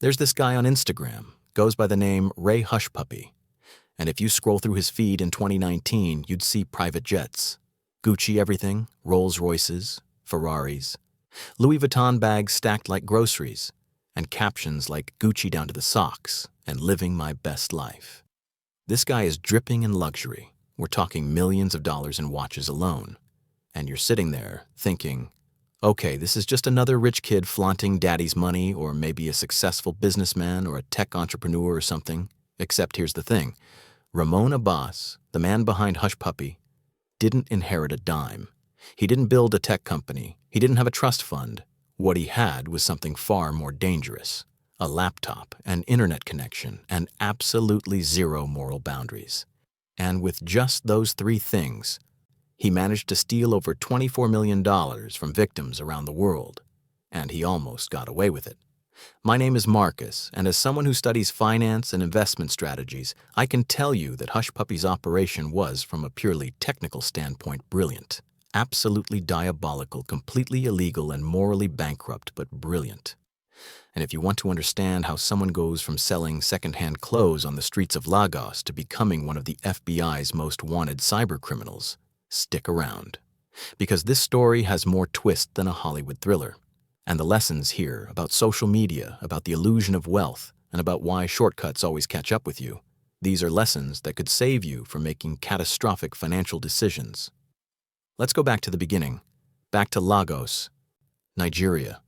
There's this guy on Instagram, goes by the name Ray Hushpuppi. And if you scroll through his feed in 2019, you'd see private jets, Gucci everything, Rolls Royces, Ferraris, Louis Vuitton bags stacked like groceries, and captions like Gucci down to the socks and living my best life. This guy is dripping in luxury. We're talking millions of dollars in watches alone. And you're sitting there thinking, okay, this is just another rich kid flaunting daddy's money, or maybe a successful businessman or a tech entrepreneur or something. Except here's the thing. Ramon Abbas, the man behind Hushpuppy, didn't inherit a dime. He didn't build a tech company. He didn't have a trust fund. What he had was something far more dangerous: a laptop, an internet connection, and absolutely zero moral boundaries. And with just those three things, he managed to steal over $24 million from victims around the world. And he almost got away with it. My name is Marcus, and as someone who studies finance and investment strategies, I can tell you that Hushpuppy's operation was, from a purely technical standpoint, brilliant. Absolutely diabolical, completely illegal, and morally bankrupt, but brilliant. And if you want to understand how someone goes from selling secondhand clothes on the streets of Lagos to becoming one of the FBI's most wanted cybercriminals, stick around. Because this story has more twist than a Hollywood thriller. And the lessons here about social media, about the illusion of wealth, and about why shortcuts always catch up with you, these are lessons that could save you from making catastrophic financial decisions. Let's go back to the beginning, back to Lagos, Nigeria.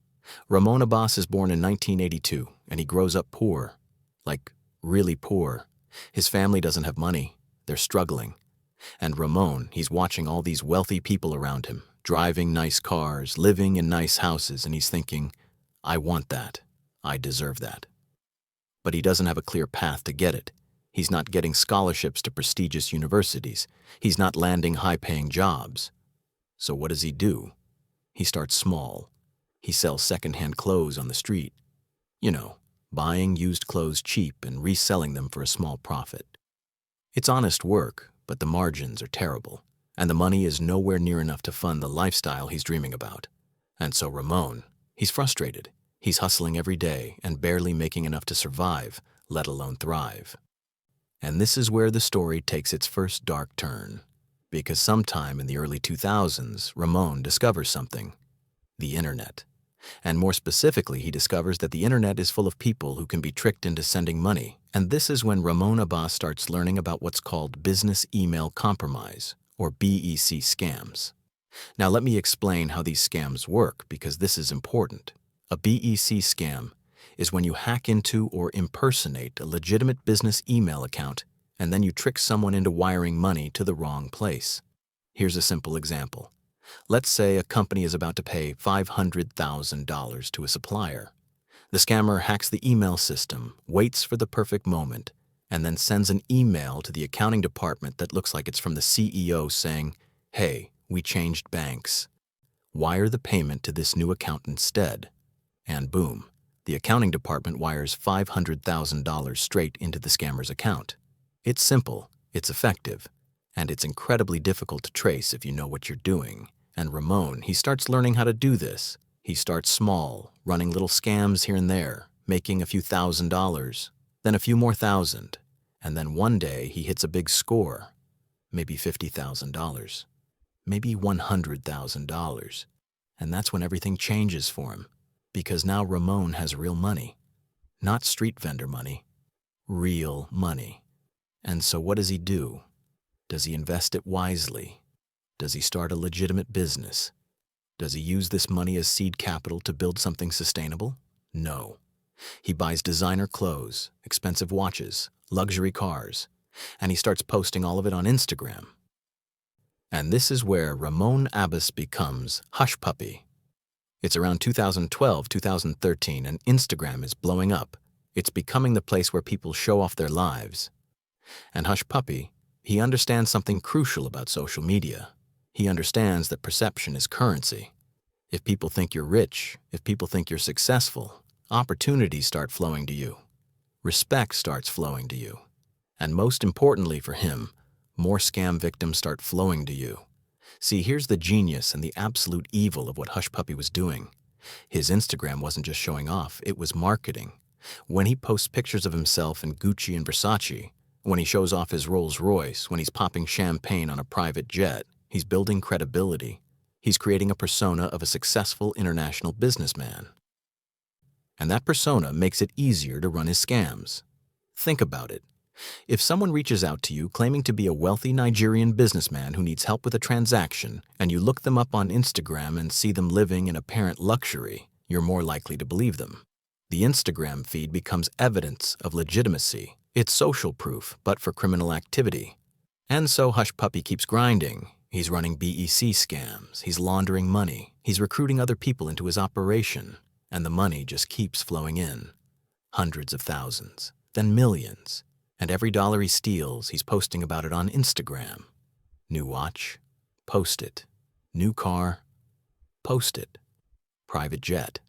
Ramon Abbas is born in 1982, and he grows up poor, like really poor. His family doesn't have money, they're struggling. And Ramon, he's watching all these wealthy people around him, driving nice cars, living in nice houses, and he's thinking, I want that. I deserve that. But he doesn't have a clear path to get it. He's not getting scholarships to prestigious universities. He's not landing high-paying jobs. So what does he do? He starts small. He sells second-hand clothes on the street. You know, buying used clothes cheap and reselling them for a small profit. It's honest work, but the margins are terrible. And the money is nowhere near enough to fund the lifestyle he's dreaming about. And so Ramon, he's frustrated. He's hustling every day and barely making enough to survive, let alone thrive. And this is where the story takes its first dark turn. Because sometime in the early 2000s, Ramon discovers something: the internet. And more specifically, he discovers that the internet is full of people who can be tricked into sending money. And this is when Ramon Abbas starts learning about what's called business email compromise, or BEC scams. Now let me explain how these scams work, because this is important. A BEC scam is when you hack into or impersonate a legitimate business email account, and then you trick someone into wiring money to the wrong place. Here's a simple example. Let's say a company is about to pay $500,000 to a supplier. The scammer hacks the email system, waits for the perfect moment, and then sends an email to the accounting department that looks like it's from the CEO saying, hey, we changed banks. Wire the payment to this new account instead. And boom, the accounting department wires $500,000 straight into the scammer's account. It's simple, it's effective, and it's incredibly difficult to trace if you know what you're doing. And Ramon, he starts learning how to do this. He starts small, running little scams here and there, making a few $1,000s, then a few more thousand, and then one day he hits a big score, maybe $50,000, maybe $100,000. And that's when everything changes for him, because now Ramon has real money, not street vendor money, real money. And so what does he do? Does he invest it wisely? Does he start a legitimate business? Does he use this money as seed capital to build something sustainable? No. He buys designer clothes, expensive watches, luxury cars, and he starts posting all of it on Instagram. And this is where Ramon Abbas becomes Hushpuppy. It's around 2012, 2013, and Instagram is blowing up. It's becoming the place where people show off their lives. And Hushpuppy, he understands something crucial about social media. He understands that perception is currency. If people think you're rich, if people think you're successful, opportunities start flowing to you. Respect starts flowing to you. And most importantly for him, more scam victims start flowing to you. See, here's the genius and the absolute evil of what Hushpuppy was doing. His Instagram wasn't just showing off, it was marketing. When he posts pictures of himself in Gucci and Versace, when he shows off his Rolls Royce, when he's popping champagne on a private jet, he's building credibility. He's creating a persona of a successful international businessman. And that persona makes it easier to run his scams. Think about it. If someone reaches out to you claiming to be a wealthy Nigerian businessman who needs help with a transaction, and you look them up on Instagram and see them living in apparent luxury, you're more likely to believe them. The Instagram feed becomes evidence of legitimacy. It's social proof, but for criminal activity. And so Hushpuppy keeps grinding. He's running BEC scams, he's laundering money, he's recruiting other people into his operation, and the money just keeps flowing in. Hundreds of thousands, then millions. And every dollar he steals, he's posting about it on Instagram. New watch? Post it. New car? Post it. Private jet?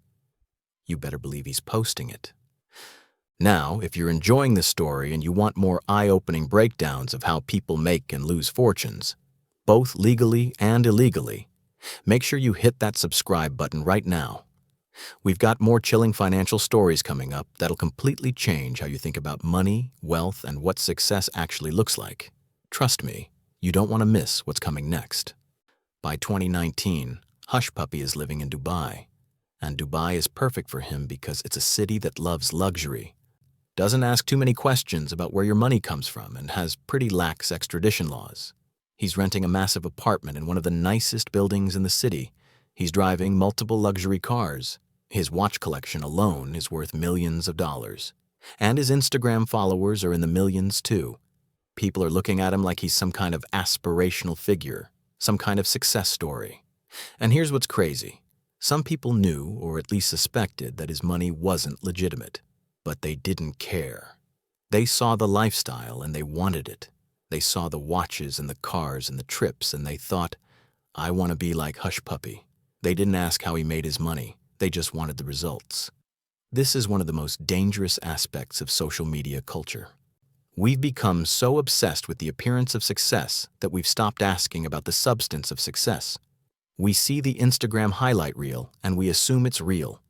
You better believe he's posting it. Now, if you're enjoying this story and you want more eye-opening breakdowns of how people make and lose fortunes, both legally and illegally, make sure you hit that subscribe button right now. We've got more chilling financial stories coming up that'll completely change how you think about money, wealth, and what success actually looks like. Trust me, you don't want to miss what's coming next. By 2019, Hushpuppy is living in Dubai. And Dubai is perfect for him because it's a city that loves luxury, doesn't ask too many questions about where your money comes from, and has pretty lax extradition laws. He's renting a massive apartment in one of the nicest buildings in the city. He's driving multiple luxury cars. His watch collection alone is worth millions of dollars. And his Instagram followers are in the millions too. People are looking at him like he's some kind of aspirational figure, some kind of success story. And here's what's crazy. Some people knew, or at least suspected, that his money wasn't legitimate. But they didn't care. They saw the lifestyle and they wanted it. They saw the watches and the cars and the trips and they thought, I want to be like Hushpuppy. They didn't ask how he made his money. They just wanted the results. This is one of the most dangerous aspects of social media culture. We've become so obsessed with the appearance of success that we've stopped asking about the substance of success. We see the Instagram highlight reel and we assume it's real.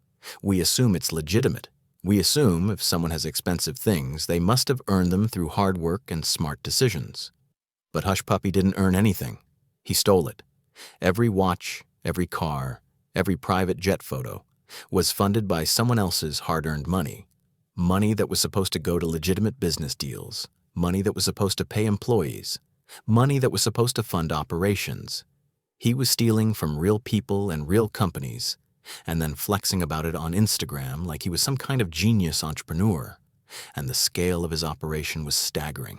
We assume it's legitimate. We assume if someone has expensive things, they must have earned them through hard work and smart decisions. But Hushpuppy didn't earn anything. He stole it. Every watch, every car, every private jet photo was funded by someone else's hard-earned money. Money that was supposed to go to legitimate business deals. Money that was supposed to pay employees. Money that was supposed to fund operations. He was stealing from real people and real companies, and then flexing about it on Instagram like he was some kind of genius entrepreneur, and the scale of his operation was staggering.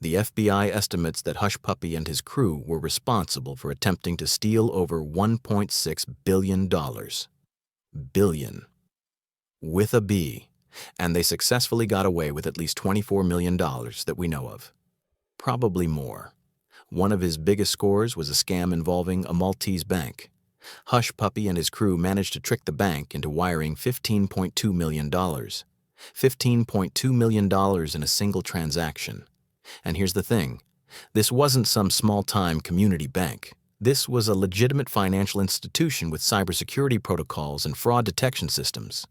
The FBI estimates that Hushpuppy and his crew were responsible for attempting to steal over $1.6 billion. Billion. With a B, and they successfully got away with at least $24 million that we know of. Probably more. One of his biggest scores was a scam involving a Maltese bank. Hushpuppy and his crew managed to trick the bank into wiring $15.2 million. $15.2 million in a single transaction. And here's the thing. This wasn't some small-time community bank. This was a legitimate financial institution with cybersecurity protocols and fraud detection systems.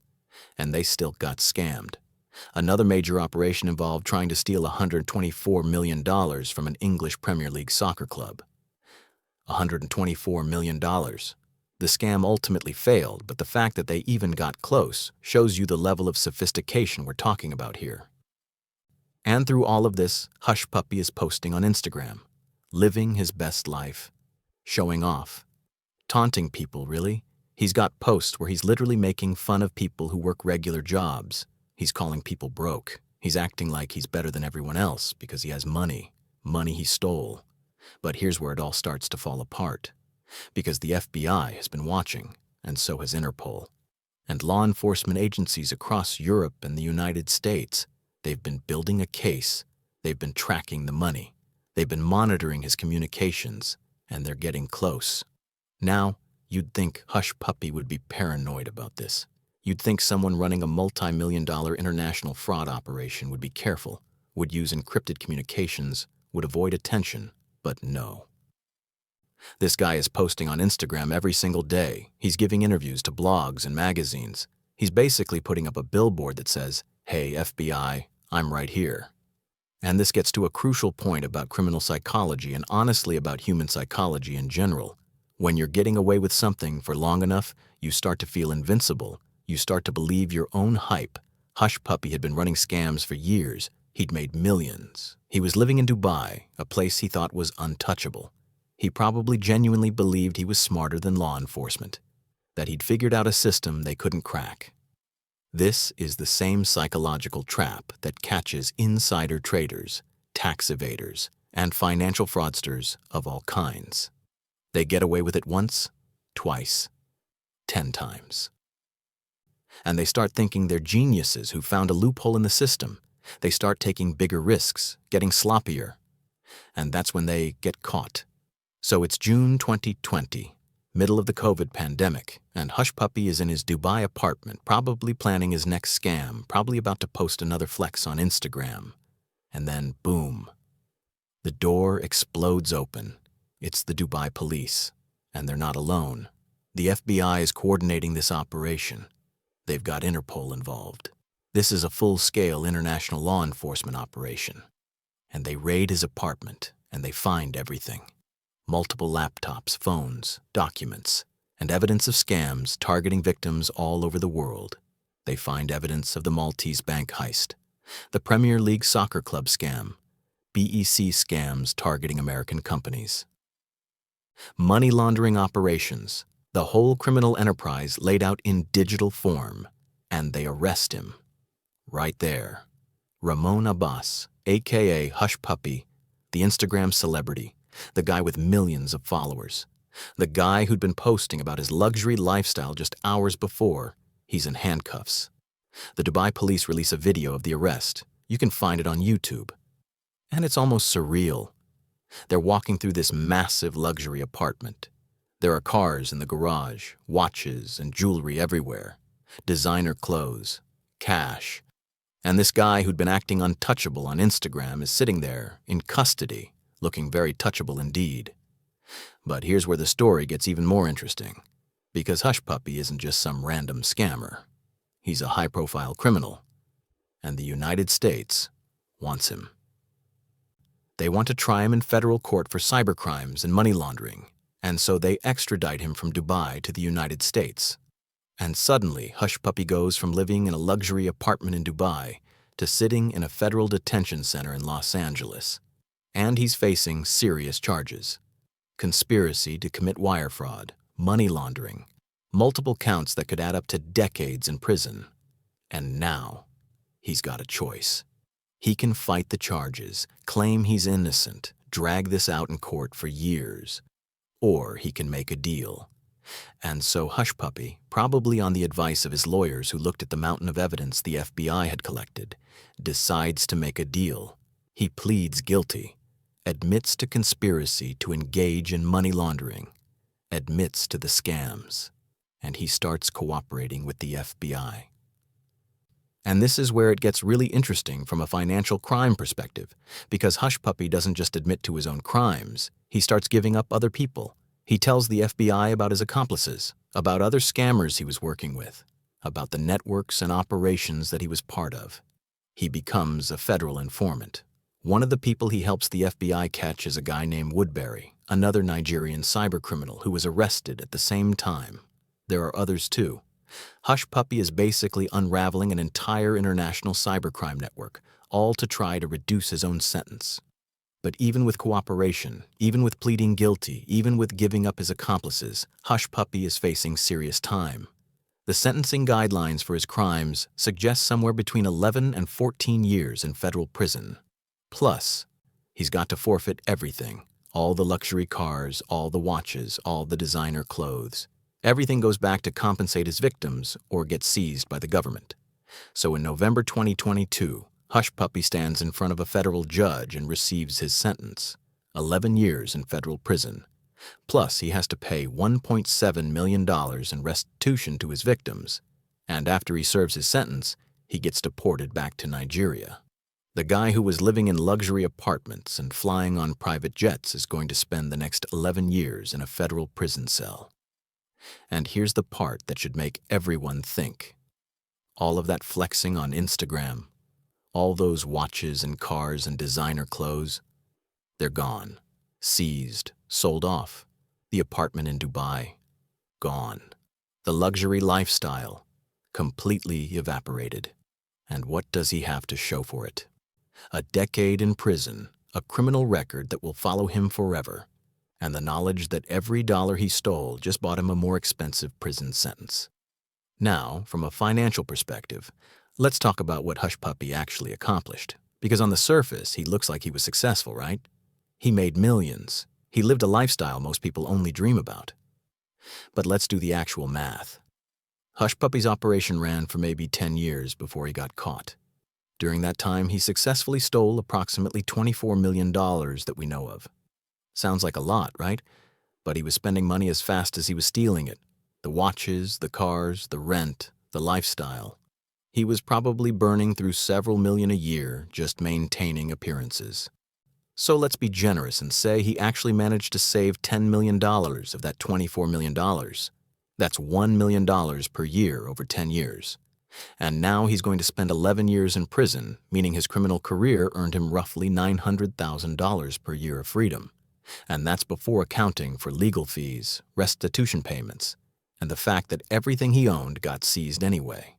And they still got scammed. Another major operation involved trying to steal $124 million from an English Premier League soccer club. $124 million. The scam ultimately failed, but the fact that they even got close shows you the level of sophistication we're talking about here. And through all of this, Hushpuppy is posting on Instagram, living his best life, showing off, taunting people, really. He's got posts where he's literally making fun of people who work regular jobs. He's calling people broke. He's acting like he's better than everyone else because he has money he stole. But here's where it all starts to fall apart. Because the FBI has been watching, and so has Interpol. And law enforcement agencies across Europe and the United States, they've been building a case. They've been tracking the money. They've been monitoring his communications, and they're getting close. Now, you'd think Hushpuppy would be paranoid about this. You'd think someone running a multi-million-dollar international fraud operation would be careful, would use encrypted communications, would avoid attention, but no. This guy is posting on Instagram every single day. He's giving interviews to blogs and magazines. He's basically putting up a billboard that says, "Hey, FBI, I'm right here." And this gets to a crucial point about criminal psychology and honestly about human psychology in general. When you're getting away with something for long enough, you start to feel invincible. You start to believe your own hype. Hushpuppy had been running scams for years. He'd made millions. He was living in Dubai, a place he thought was untouchable. He probably genuinely believed he was smarter than law enforcement, that he'd figured out a system they couldn't crack. This is the same psychological trap that catches insider traders, tax evaders, and financial fraudsters of all kinds. They get away with it once, twice, 10 times. And they start thinking they're geniuses who found a loophole in the system. They start taking bigger risks, getting sloppier. And that's when they get caught. So it's June 2020, middle of the COVID pandemic, and Hushpuppy is in his Dubai apartment, probably planning his next scam, probably about to post another flex on Instagram. And then, boom. The door explodes open. It's the Dubai police, and they're not alone. The FBI is coordinating this operation. They've got Interpol involved. This is a full-scale international law enforcement operation. And they raid his apartment, and they find everything. Multiple laptops, phones, documents, and evidence of scams targeting victims all over the world. They find evidence of the Maltese bank heist, the Premier League soccer club scam, BEC scams targeting American companies. Money laundering operations, the whole criminal enterprise laid out in digital form, and they arrest him. Right there. Ramon Abbas, aka Hushpuppy, the Instagram celebrity, the guy with millions of followers, the guy who'd been posting about his luxury lifestyle just hours before. He's in handcuffs. The Dubai police release a video of the arrest. You can find it on YouTube. And it's almost surreal. They're walking through this massive luxury apartment. There are cars in the garage, watches and jewelry everywhere, designer clothes, cash. And this guy who'd been acting untouchable on Instagram is sitting there in custody, looking very touchable indeed. But here's where the story gets even more interesting, because Hushpuppy isn't just some random scammer. He's a high-profile criminal, and the United States wants him. They want to try him in federal court for cybercrimes and money laundering, and so they extradite him from Dubai to the United States. And suddenly, Hushpuppy goes from living in a luxury apartment in Dubai to sitting in a federal detention center in Los Angeles. And he's facing serious charges: conspiracy to commit wire fraud, money laundering, multiple counts that could add up to decades in prison. And now, he's got a choice. He can fight the charges, claim he's innocent, drag this out in court for years, or he can make a deal. And so Hushpuppy, probably on the advice of his lawyers who looked at the mountain of evidence the FBI had collected, decides to make a deal. He pleads guilty, admits to conspiracy to engage in money laundering, admits to the scams, and he starts cooperating with the FBI. And this is where it gets really interesting from a financial crime perspective, because Hushpuppy doesn't just admit to his own crimes, he starts giving up other people. He tells the FBI about his accomplices, about other scammers he was working with, about the networks and operations that he was part of. He becomes a federal informant. One of the people he helps the FBI catch is a guy named Woodbury, another Nigerian cybercriminal who was arrested at the same time. There are others too. Hushpuppy is basically unraveling an entire international cybercrime network, all to try to reduce his own sentence. But even with cooperation, even with pleading guilty, even with giving up his accomplices, Hushpuppy is facing serious time. The sentencing guidelines for his crimes suggest somewhere between 11 and 14 years in federal prison. Plus, he's got to forfeit everything: all the luxury cars, all the watches, all the designer clothes. Everything goes back to compensate his victims or get seized by the government. So in November 2022, Hushpuppy stands in front of a federal judge and receives his sentence: 11 years in federal prison. Plus, he has to pay $1.7 million in restitution to his victims. And after he serves his sentence, he gets deported back to Nigeria. The guy who was living in luxury apartments and flying on private jets is going to spend the next 11 years in a federal prison cell. And here's the part that should make everyone think. All of that flexing on Instagram, all those watches and cars and designer clothes, they're gone, seized, sold off. The apartment in Dubai, gone. The luxury lifestyle, completely evaporated. And what does he have to show for it? A decade in prison, a criminal record that will follow him forever, and the knowledge that every dollar he stole just bought him a more expensive prison sentence. Now, from a financial perspective, let's talk about what Hushpuppy actually accomplished. Because on the surface, he looks like he was successful, right? He made millions. He lived a lifestyle most people only dream about. But let's do the actual math. Hushpuppy's operation ran for maybe 10 years before he got caught. During that time, he successfully stole approximately $24 million that we know of. Sounds like a lot, right? But he was spending money as fast as he was stealing it. The watches, the cars, the rent, the lifestyle. He was probably burning through several million a year just maintaining appearances. So let's be generous and say he actually managed to save $10 million of that $24 million. That's $1 million per year over 10 years. And now he's going to spend 11 years in prison, meaning his criminal career earned him roughly $900,000 per year of freedom. And that's before accounting for legal fees, restitution payments, and the fact that everything he owned got seized anyway.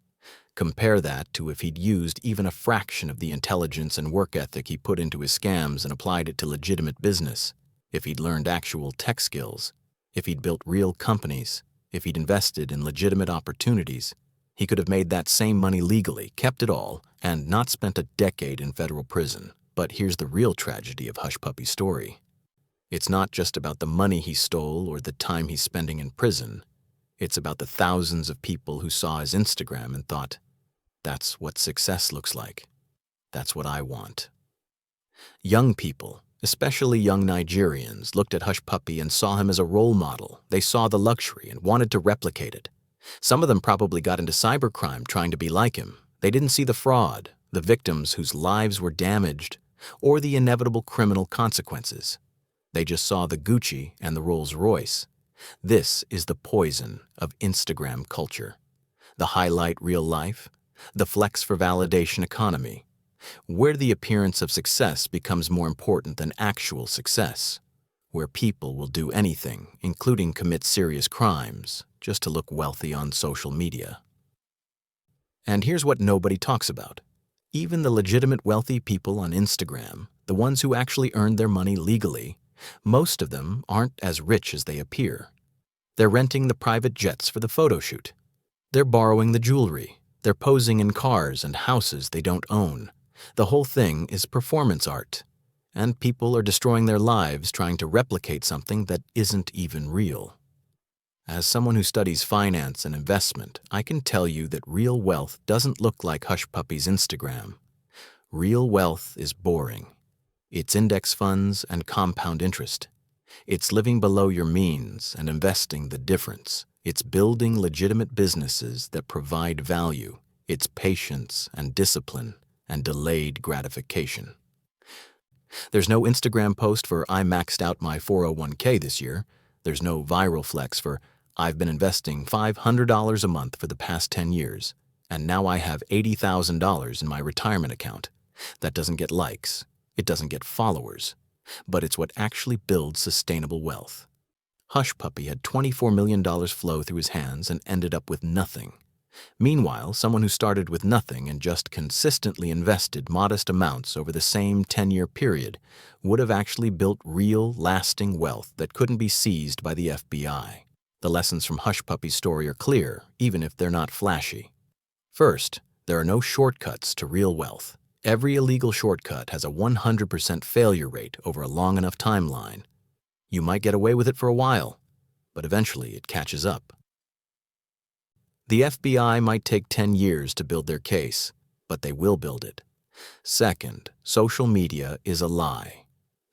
Compare that to if he'd used even a fraction of the intelligence and work ethic he put into his scams and applied it to legitimate business, if he'd learned actual tech skills, if he'd built real companies, if he'd invested in legitimate opportunities. He could have made that same money legally, kept it all, and not spent a decade in federal prison. But here's the real tragedy of Hushpuppy's story. It's not just about the money he stole or the time he's spending in prison. It's about the thousands of people who saw his Instagram and thought, that's what success looks like. That's what I want. Young people, especially young Nigerians, looked at Hushpuppy and saw him as a role model. They saw the luxury and wanted to replicate it. Some of them probably got into cybercrime trying to be like him. They didn't see the fraud, the victims whose lives were damaged, or the inevitable criminal consequences. They just saw the Gucci and the Rolls Royce. This is the poison of Instagram culture. The highlight real life, the flex for validation economy, where the appearance of success becomes more important than actual success, where people will do anything, including commit serious crimes, just to look wealthy on social media. And here's what nobody talks about. Even the legitimate wealthy people on Instagram, the ones who actually earned their money legally, most of them aren't as rich as they appear. They're renting the private jets for the photo shoot. They're borrowing the jewelry. They're posing in cars and houses they don't own. The whole thing is performance art. And people are destroying their lives trying to replicate something that isn't even real. As someone who studies finance and investment, I can tell you that real wealth doesn't look like Hushpuppy's Instagram. Real wealth is boring. It's index funds and compound interest. It's living below your means and investing the difference. It's building legitimate businesses that provide value. It's patience and discipline and delayed gratification. There's no Instagram post for I maxed out my 401k this year. There's no viral flex for I've been investing $500 a month for the past 10 years, and now I have $80,000 in my retirement account. That doesn't get likes. It doesn't get followers. But it's what actually builds sustainable wealth. Hushpuppy had $24 million flow through his hands and ended up with nothing. Meanwhile, someone who started with nothing and just consistently invested modest amounts over the same 10-year period would have actually built real, lasting wealth that couldn't be seized by the FBI. The lessons from Hushpuppy's story are clear, even if they're not flashy. First, there are no shortcuts to real wealth. Every illegal shortcut has a 100% failure rate over a long enough timeline. You might get away with it for a while, but eventually it catches up. The FBI might take 10 years to build their case, but they will build it. Second, social media is a lie.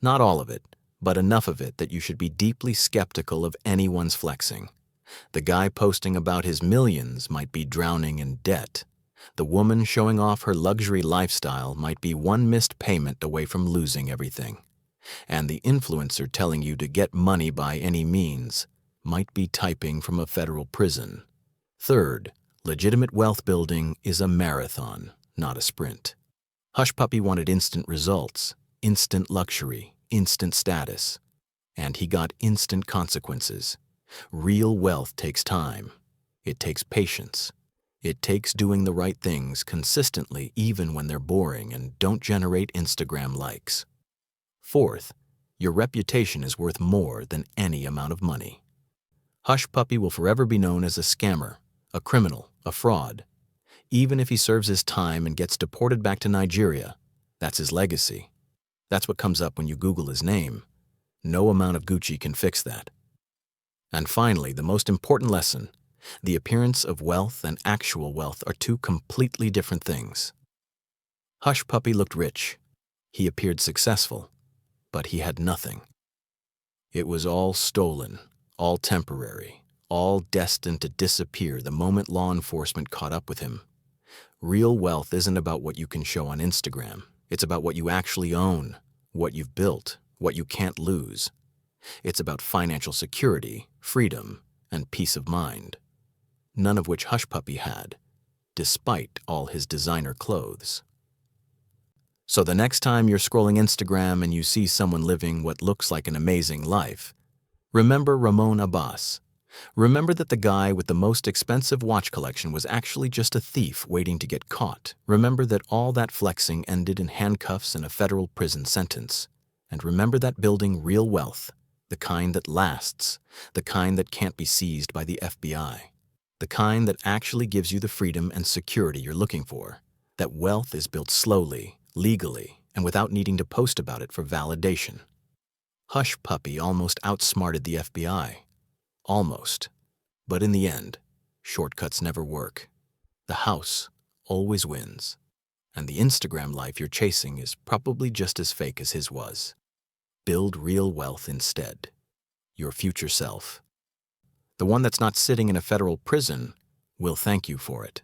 Not all of it, but enough of it that you should be deeply skeptical of anyone's flexing. The guy posting about his millions might be drowning in debt. The woman showing off her luxury lifestyle might be one missed payment away from losing everything. And the influencer telling you to get money by any means might be typing from a federal prison. Third, Legitimate wealth building is a marathon, not a sprint. Hushpuppy wanted instant results, instant luxury, instant status, and he got instant consequences. Real wealth takes time. It takes patience. It takes doing the right things consistently even when they're boring and don't generate Instagram likes. Fourth, your reputation is worth more than any amount of money. Hushpuppy will forever be known as a scammer, a criminal, a fraud. Even if he serves his time and gets deported back to Nigeria, that's his legacy. That's what comes up when you Google his name. No amount of Gucci can fix that. And finally, the most important lesson: the appearance of wealth and actual wealth are two completely different things. Hushpuppy looked rich. He appeared successful, but he had nothing. It was all stolen, all temporary, all destined to disappear the moment law enforcement caught up with him. Real wealth isn't about what you can show on Instagram. It's about what you actually own, what you've built, what you can't lose. It's about financial security, freedom, and peace of mind, none of which Hushpuppy had, despite all his designer clothes. So the next time you're scrolling Instagram and you see someone living what looks like an amazing life, remember Ramon Abbas. Remember that the guy with the most expensive watch collection was actually just a thief waiting to get caught. Remember that all that flexing ended in handcuffs and a federal prison sentence. And remember that building real wealth, the kind that lasts, the kind that can't be seized by the FBI, the kind that actually gives you the freedom and security you're looking for, that wealth is built slowly, legally, and without needing to post about it for validation. Hushpuppy almost outsmarted the FBI. Almost. But in the end, shortcuts never work. The house always wins. And the Instagram life you're chasing is probably just as fake as his was. Build real wealth instead. Your future self. The one that's not sitting in a federal prison will thank you for it.